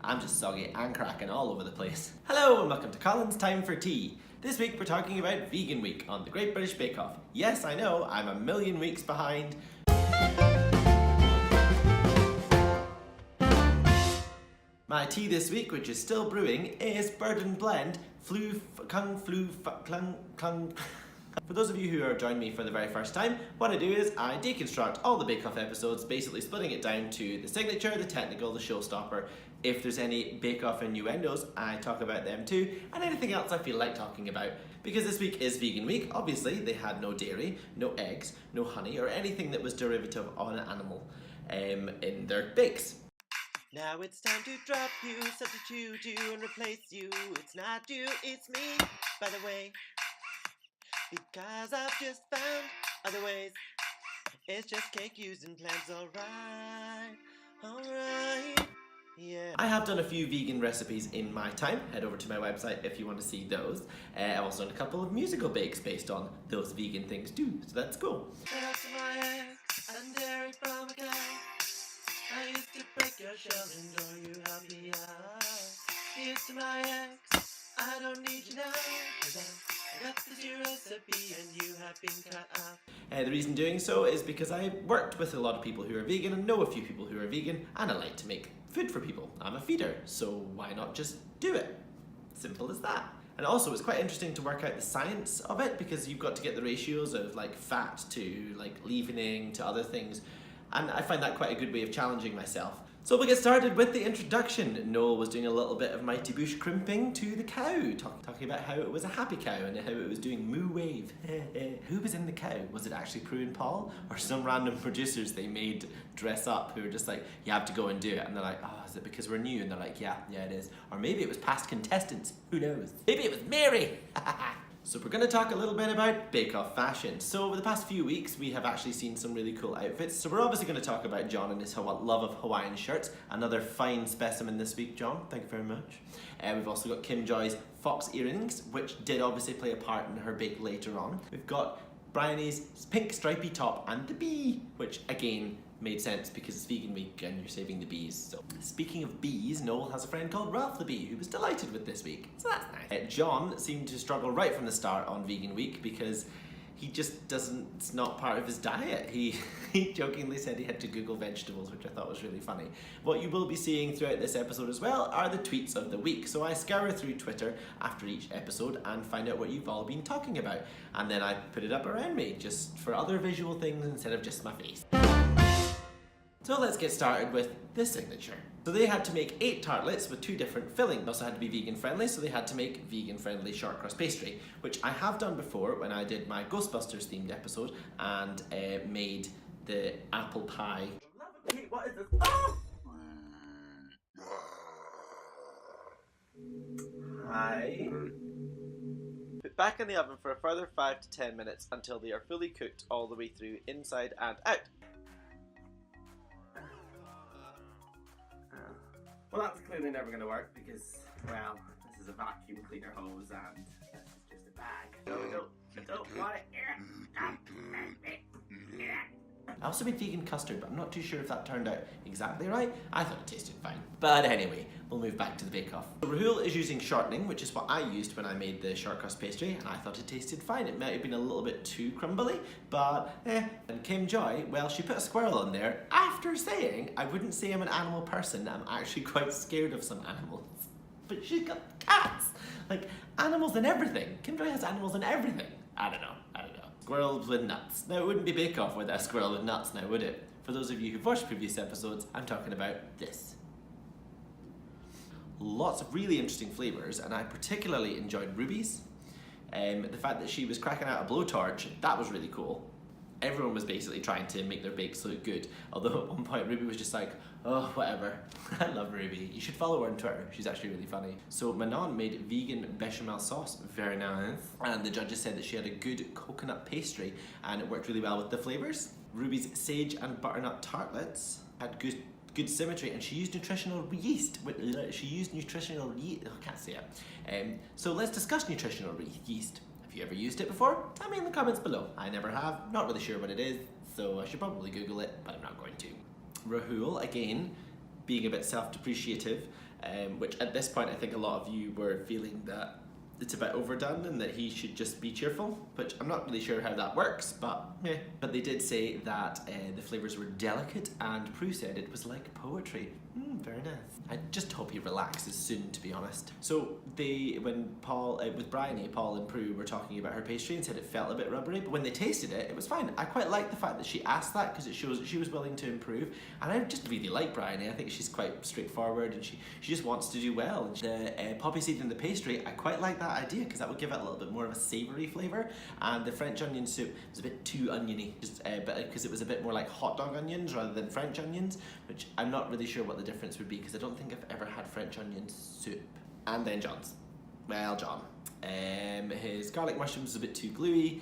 I'm just soggy and cracking all over the place. Hello and welcome to Colins Time for Tea. This week we're talking about Vegan Week on the Great British Bake Off. Yes, I know, I'm a million weeks behind. My tea this week, which is still brewing, is Bird and Blend Clung. For those of you who are joining me for the very first time, what I do is I deconstruct all the Bake Off episodes, basically splitting it down to the signature, the technical, the showstopper. If there's any Bake Off innuendos, I talk about them too, and anything else I feel like talking about. Because this week is Vegan Week, obviously they had no dairy, no eggs, no honey, or anything that was derivative of an animal in their bakes. Now it's time to drop you, substitute you, and replace you. It's not you, it's me, by the way. Because I've just found other ways. It's just cake using plants, alright, yeah. I have done a few vegan recipes in my time. Head over to my website if you want to see those. I've also done a couple of musical bakes based on those vegan things too, so that's cool. Shout out to my ex and dairy from a cow. I used to break your shell and door, you help me out. Here's to my ex, I don't need you now, 'cause I got this new recipe and you have been cut out. The reason doing so is because I worked with a lot of people who are vegan and know a few people who are vegan, and I like to make food for people. I'm a feeder, so why not just do it? Simple as that. And also it's quite interesting to work out the science of it, because you've got to get the ratios of like fat to like leavening to other things. And I find that quite a good way of challenging myself. So we'll get started with the introduction. Noel was doing a little bit of Mighty Bush crimping to the cow, talking about how it was a happy cow and how it was doing moo wave. Who was in the cow? Was it actually Prue and Paul? Or some random producers they made dress up who were just like, you have to go and do it. And they're like, oh, is it because we're new? And they're like, yeah, it is. Or maybe it was past contestants. Who knows? Maybe it was Mary. So we're going to talk a little bit about Bake Off fashion. So over the past few weeks we have actually seen some really cool outfits. So we're obviously going to talk about John and his love of Hawaiian shirts. Another fine specimen this week, John. Thank you very much. We've also got Kim Joy's fox earrings, which did obviously play a part in her bake later on. We've got Bryony's pink stripy top and the bee, which again made sense because it's Vegan Week and you're saving the bees. So speaking of bees, Noel has a friend called Ralph the Bee who was delighted with this week. So that's nice. John seemed to struggle right from the start on Vegan Week because he just doesn't, it's not part of his diet. He jokingly said he had to Google vegetables, which I thought was really funny. What you will be seeing throughout this episode as well are the tweets of the week. So I scour through Twitter after each episode and find out what you've all been talking about. And then I put it up around me just for other visual things instead of just my face. So let's get started with the signature. So they had to make 8 tartlets with 2 different fillings. They also had to be vegan friendly, so they had to make vegan friendly short crust pastry, which I have done before when I did my Ghostbusters themed episode and made the apple pie. What is this? Oh! Hi. Put back in the oven for a further 5 to 10 minutes until they are fully cooked all the way through inside and out. Well, that's clearly never going to work because, well, this is a vacuum cleaner hose and this is just a bag. No, I don't want it. I also made vegan custard, but I'm not too sure if that turned out exactly right. I thought it tasted fine. But anyway, we'll move back to the bake-off. So Rahul is using shortening, which is what I used when I made the short crust pastry, and I thought it tasted fine. It might have been a little bit too crumbly, but And Kim Joy, well, she put a squirrel in there after saying, I wouldn't say I'm an animal person, I'm actually quite scared of some animals. But she's got cats! Like, animals in everything. Kim Joy has animals in everything. I don't know. Squirrels with nuts. Now, it wouldn't be Bake Off without a squirrel with nuts now, would it? For those of you who've watched previous episodes, I'm talking about this. Lots of really interesting flavours, and I particularly enjoyed Ruby's. The fact that she was cracking out a blowtorch, that was really cool. Everyone was basically trying to make their bakes look good, although at one point Ruby was just like, oh, whatever. I love Ruby. You should follow her on Twitter. She's actually really funny. So Manon made vegan bechamel sauce. Very nice. And the judges said that she had a good coconut pastry and it worked really well with the flavours. Ruby's sage and butternut tartlets had good symmetry, and she used nutritional yeast. I can't say it. So let's discuss nutritional yeast. Have you ever used it before? Tell me in the comments below. I never have, not really sure what it is, so I should probably Google it, but I'm not going to. Rahul, again, being a bit self-depreciative, which at this point I think a lot of you were feeling that it's a bit overdone and that he should just be cheerful, which I'm not really sure how that works, but yeah. But they did say that the flavours were delicate, and Prue said it was like poetry. Very nice. I just hope he relaxes soon, to be honest. So when Paul, with Bryony, Paul and Prue were talking about her pastry and said it felt a bit rubbery, but when they tasted it, it was fine. I quite like the fact that she asked that, because it shows that she was willing to improve, and I just really like Bryony. I think she's quite straightforward, and she just wants to do well. And the poppy seed in the pastry, I quite like that idea, because that would give it a little bit more of a savoury flavour, and the French onion soup was a bit too oniony, just because it was a bit more like hot dog onions rather than French onions, which I'm not really sure what the difference would be, because I don't think I've ever had French onion soup. And then John's. Well, John. His garlic mushrooms was a bit too gluey,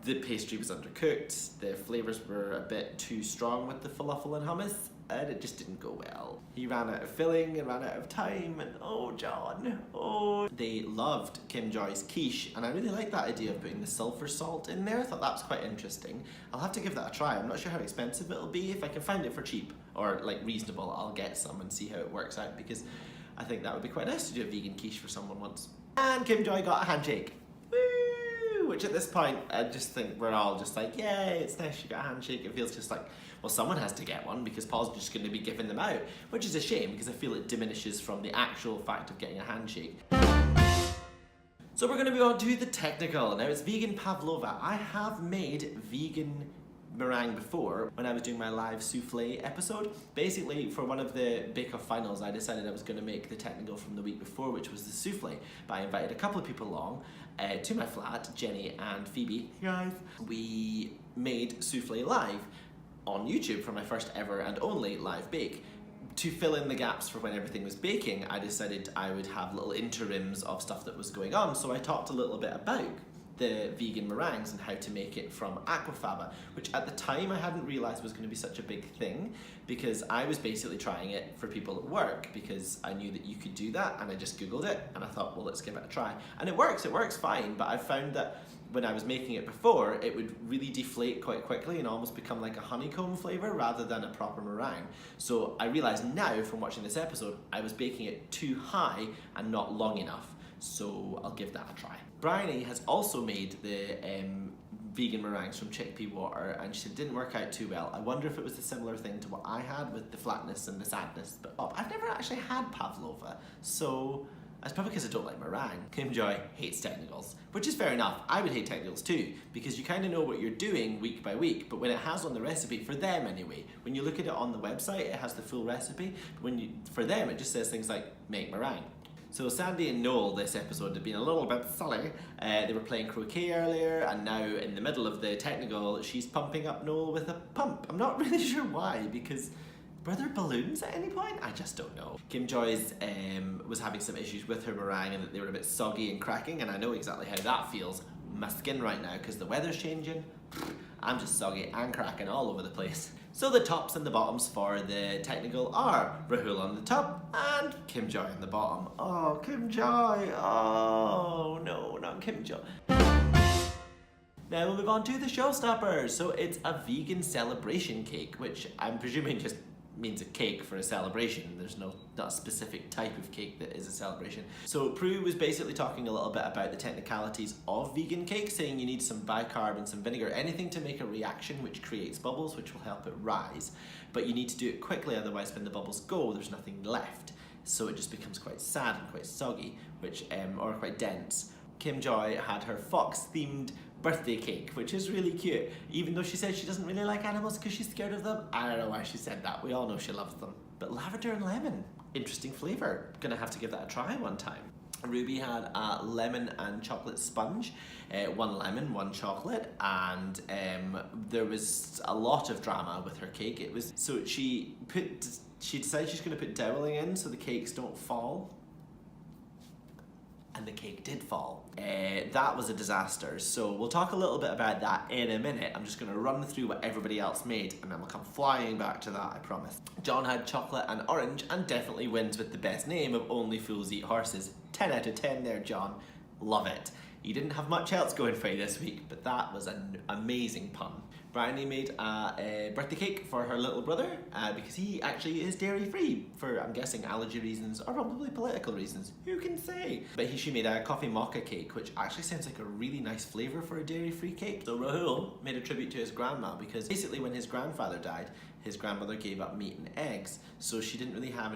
the pastry was undercooked, the flavours were a bit too strong with the falafel and hummus, and it just didn't go well. He ran out of filling and ran out of time, and oh John, oh. They loved Kim Joy's quiche, and I really like that idea of putting the sulphur salt in there. I thought that was quite interesting. I'll have to give that a try. I'm not sure how expensive it'll be. If I can find it for cheap or like reasonable, I'll get some and see how it works out, because I think that would be quite nice to do a vegan quiche for someone once. And Kim Joy got a handshake. Woo! Which at this point, I just think we're all just like, yay, it's nice you got a handshake. It feels just like, well, someone has to get one, because Paul's just going to be giving them out, which is a shame, because I feel it diminishes from the actual fact of getting a handshake. So we're going to move on to the technical. Now it's vegan pavlova. I have made vegan meringue before when I was doing my live souffle episode. Basically, for one of the Bake Off finals, I decided I was going to make the technical from the week before, which was the souffle. But I invited a couple of people along to my flat, Jenny and Phoebe. Hey guys. We made souffle live on YouTube for my first ever and only live bake. To fill in the gaps for when everything was baking, I decided I would have little interims of stuff that was going on, so I talked a little bit about the vegan meringues and how to make it from aquafaba, which at the time I hadn't realised was going to be such a big thing, because I was basically trying it for people at work, because I knew that you could do that, and I just googled it and I thought, well, let's give it a try. And it works fine, but I found that when I was making it before, it would really deflate quite quickly and almost become like a honeycomb flavour rather than a proper meringue. So I realised now from watching this episode, I was baking it too high and not long enough. So I'll give that a try. Bryony has also made the vegan meringues from chickpea water, and she said it didn't work out too well. I wonder if it was a similar thing to what I had with the flatness and the sadness. But I've never actually had pavlova, so it's probably because I don't like meringue. Kim Joy hates technicals, which is fair enough. I would hate technicals too, because you kind of know what you're doing week by week, but when it has on the recipe, for them anyway, when you look at it on the website, it has the full recipe, but for them, it just says things like, make meringue. So Sandy and Noel this episode have been a little bit silly. They were playing croquet earlier, and now in the middle of the technical, she's pumping up Noel with a pump. I'm not really sure why, because were there balloons at any point? I just don't know. Kim Joy's was having some issues with her meringue, and that they were a bit soggy and cracking, and I know exactly how that feels. My skin right now, because the weather's changing. I'm just soggy and cracking all over the place. So the tops and the bottoms for the technical are Rahul on the top and Kim Joy on the bottom. Oh, Kim Joy. Oh, no, not Kim Joy. Now we'll move on to the showstoppers. So it's a vegan celebration cake, which I'm presuming just means a cake for a celebration. There's not a specific type of cake that is a celebration. So Prue was basically talking a little bit about the technicalities of vegan cake, saying you need some bicarb and some vinegar, anything to make a reaction which creates bubbles, which will help it rise. But you need to do it quickly, otherwise when the bubbles go, there's nothing left. So it just becomes quite sad and quite soggy, or quite dense. Kim Joy had her fox-themed birthday cake, which is really cute, even though she said she doesn't really like animals because she's scared of them. I don't know why she said that. We all know she loves them. But lavender and lemon, interesting flavour. Gonna have to give that a try one time. Ruby had a lemon and chocolate sponge, one lemon, one chocolate, and there was a lot of drama with her cake. So she decided she's going to put doweling in so the cakes don't fall. And the cake did fall. That was a disaster. So we'll talk a little bit about that in a minute. I'm just gonna run through what everybody else made, and then we'll come flying back to that, I promise. John had chocolate and orange, and definitely wins with the best name of Only Fools Eat Horses. 10 out of 10 there, John. Love it. You didn't have much else going for you this week, but that was an amazing pun. Bryony made a birthday cake for her little brother because he actually is dairy free for, I'm guessing, allergy reasons or probably political reasons. Who can say? But she made a coffee mocha cake, which actually sounds like a really nice flavour for a dairy free cake. So Rahul made a tribute to his grandma because basically when his grandfather died, his grandmother gave up meat and eggs, so she didn't really have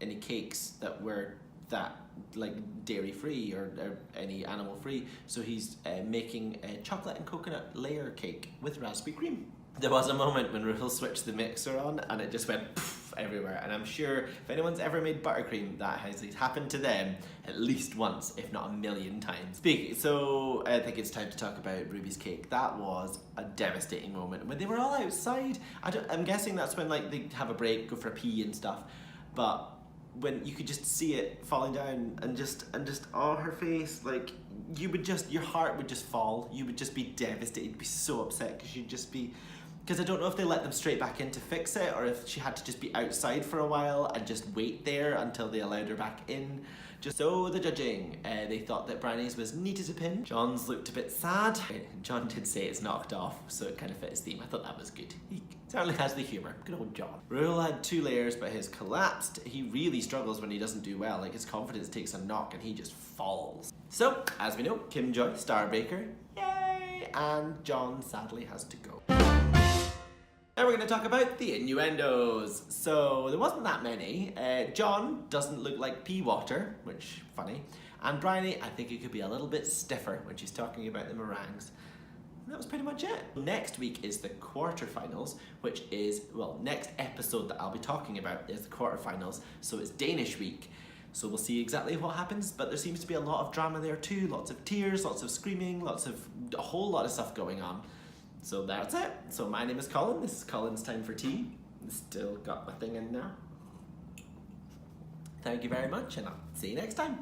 any cakes that were that like dairy free or any animal free, so he's making a chocolate and coconut layer cake with raspberry cream. There was a moment when Rahul switched the mixer on and it just went poof everywhere, and I'm sure if anyone's ever made buttercream, that has happened to them at least once, if not a million times. So I think it's time to talk about Ruby's cake. That was a devastating moment when they were all outside. I'm guessing that's when like they have a break, go for a pee and stuff, but when you could just see it falling down and just on her face, like your heart would just fall. You would just be devastated. You'd be so upset because I don't know if they let them straight back in to fix it or if she had to just be outside for a while and just wait there until they allowed her back in. So the judging, they thought that Bryony's was neat as a pin. John's looked a bit sad. John did say it's knocked off, so it kind of fit his theme. I thought that was good. He certainly has the humour. Good old John. Rahul had 2 layers, but his collapsed. He really struggles when he doesn't do well. Like his confidence takes a knock and he just falls. So, as we know, Kim Joy, star baker, yay! And John sadly has to go. Now we're going to talk about the innuendos. So there wasn't that many. John doesn't look like pea water, which funny. And Bryony, I think it could be a little bit stiffer when she's talking about the meringues. And that was pretty much it. Next week is the quarterfinals, which is, well, next episode that I'll be talking about is the quarterfinals. So it's Danish week. So we'll see exactly what happens, but there seems to be a lot of drama there too. Lots of tears, lots of screaming, a whole lot of stuff going on. So that's it. So my name is Colin. This is Colin's Time for Tea. Still got my thing in now. Thank you very much, and I'll see you next time.